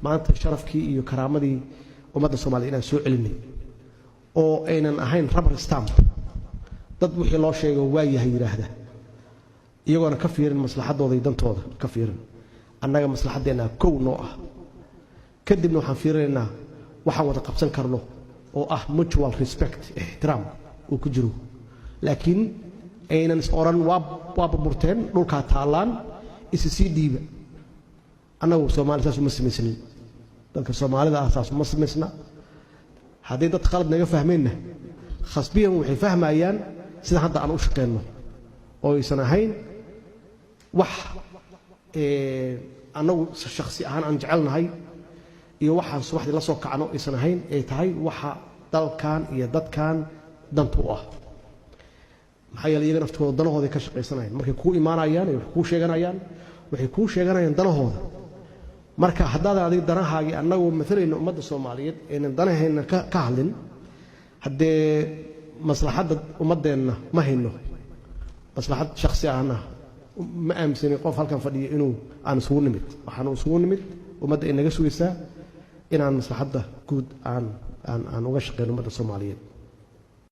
maanta sharafkii iyo karaamadii ummadda Soomaaliyeed inaan soo celinay oo aynan ahayn rubber stamp dad wixii loo sheego waa yahay yiraahda iyagoona ka fiirin maslaxadooda iyo dantooda ka fiirin annaga maslaxadeena kow noo ah kadibna waxaan fiirinaynaa waxaan wada qabsan karno oo ah mutual respect ihtiram oo ku jiro laakiin aynan oran waa burburteen dhulka taalaan isii dhiiba annagu Soomaaliya saas uma sameysnin dadka Soomaalida asaas uma sameysna haddii dad khalad naga fahmeenna khasbiyan waxay fahmayaan sida hadda aan u shaqeeyno oo aysan ahayn wax annagu shakhsi ahaan aan jecelnahay iyo waxaan subaxdii la soo kacno aysan ahayn ay tahay waxa dalkan iyo dadkan dantu ah maxay iyaga naftooda danahooda ka shaqeysanayaan markay ku imaanayaan waxay ku sheeganayaan danahooda marka haddaad adiga danahaagi annagu maalayna ummadda Soomaaliyeed ee danahayna ka hadlin haddee maslaxadda ummadeenna ma hayno maslaxad shakhsi ahna ma aaminsanin qof halkan fadhiyo inuu aan isugu nimid waxaan isugu nimid ummadda inaga sugaysaa inaan maslaxadda guud aan uga shaqeyno ummadda Soomaaliyeed